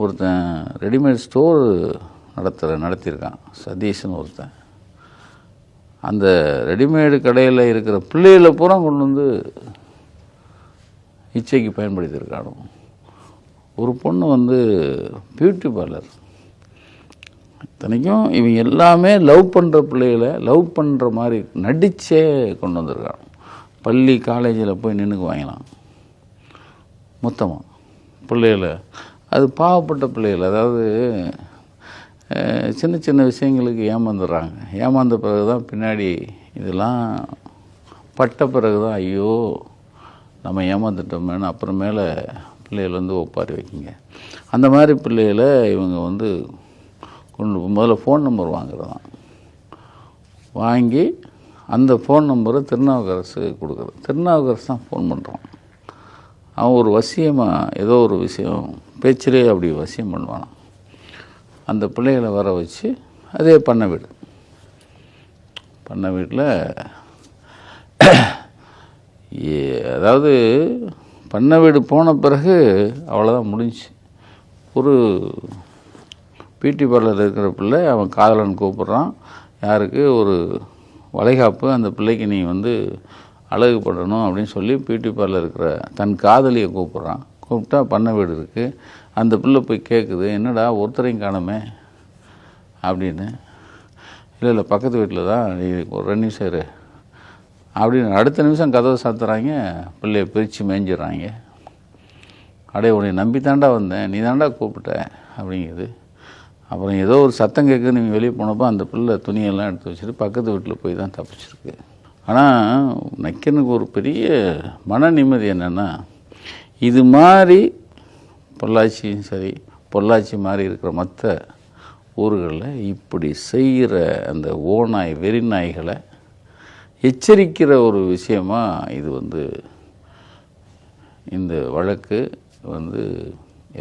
ஒருத்தன் readymade store நடத்தியிருக்கான், சதீஷ்னு ஒருத்தன். அந்த ரெடிமேடு கடையில் இருக்கிற பிள்ளைகளை பூரா கொண்டு வந்து இச்சைக்கு பயன்படுத்தியிருக்கானோ. ஒரு பொண்ணு வந்து பியூட்டி பார்லர். இத்தனைக்கும் இவங்க எல்லாமே லவ் பண்ணுற பிள்ளைகளை லவ் பண்ணுற மாதிரி நடிச்சே கொண்டு வந்திருக்காங்க. பள்ளி காலேஜில் போய் நின்றுக்கு வாங்கலாம் மொத்தமாக பிள்ளைகளை. அது பாவப்பட்ட பிள்ளைகள், அதாவது சின்ன சின்ன விஷயங்களுக்கு ஏமாந்துடுறாங்க. ஏமாந்த பிறகு தான் பின்னாடி இதெல்லாம் பட்ட பிறகு தான் ஐயோ நம்ம ஏமாந்துட்டோமேனு அப்புறமேல பிள்ளைகள் வந்து ஒப்பாரி வைக்கிங்க. அந்த மாதிரி பிள்ளைகளை இவங்க வந்து கொண்டு முதல்ல ஃபோன் நம்பர் வாங்குறதான், வாங்கி அந்த ஃபோன் நம்பரை திருநாவுக்கரசு கொடுக்குறது. திருநாவுக்கரசு தான் ஃபோன் பண்ணுறான். அவன் ஒரு வசியமாக ஏதோ ஒரு விஷயம் பேச்சிலே அப்படி வசியம் பண்ணுவானான். அந்த பிள்ளைகளை வர வச்சு அதே பண்ண வீட்டில் அதாவது பண்ண வீடு போன பிறகு அவ்வளோதான் முடிஞ்சு. ஒரு பியூட்டி பார்லர் இருக்கிற பிள்ளை அவன் காதலன் கூப்பிட்றான். யாருக்கு? ஒரு வளைகாப்பு, அந்த பிள்ளைக்கு நீ வந்து அழகுப்படணும் அப்படின்னு சொல்லி பியூட்டி பார்லர் இருக்கிற தன் காதலியை கூப்பிட்றான். கூப்பிட்டா பண்ண வீடு இருக்குது. அந்த பிள்ளை போய் கேட்குது, என்னடா ஒருத்தரையும் காணுமே அப்படின்னு. இல்லை பக்கத்து வீட்டில் தான், நீ ஒரு 2 நிமிஷம் இரு அப்படின்னு. அடுத்த நிமிஷம் கதவை சாத்துறாங்க, பிள்ளையை பிரித்து மேய்ஞ்சிடுறாங்க. அடே உன்னை நம்பி தாண்டா வந்தேன், நீ தாண்டா கூப்பிட்ட அப்படிங்குது. அப்புறம் ஏதோ ஒரு சத்தம் கேட்குது. நீங்கள் வெளியே போனப்போ அந்த பிள்ளை துணியெல்லாம் எடுத்து வச்சுட்டு பக்கத்து வீட்டில் போய் தான் தப்பிச்சிருக்கு. ஆனால் நக்கனுக்கு ஒரு பெரிய மன நிம்மதி என்னென்னா, இது மாதிரி பொள்ளாச்சியும் சரி, பொள்ளாச்சி மாதிரி இருக்கிற மற்ற ஊர்களில் இப்படி செய்கிற அந்த ஓநாய் வெறி நாய்களை எச்சரிக்கிற ஒரு விஷயமாக இது வந்து இந்த வழக்கு வந்து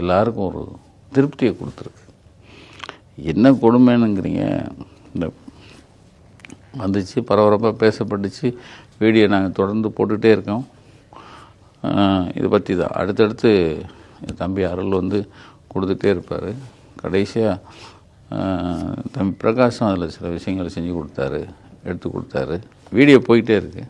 எல்லாருக்கும் ஒரு திருப்தியை கொடுத்துருக்கு. என்ன கொடுமைன்னுங்கிறீங்க, இந்த வந்துச்சு பரபரப்பாக பேசப்பட்டுச்சு. வீடியோ நாங்கள் தொடர்ந்து போட்டுகிட்டே இருக்கோம். இதை பற்றி தான் அடுத்தடுத்து தம்பி அருள் வந்து கொடுத்துட்டே இருப்பார். கடைசியாக தம்பி பிரகாஷும் அதில் சில விஷயங்களை செஞ்சு கொடுத்தாரு, எடுத்து கொடுத்தாரு. வீடியோ போயிட்டே இருக்குது.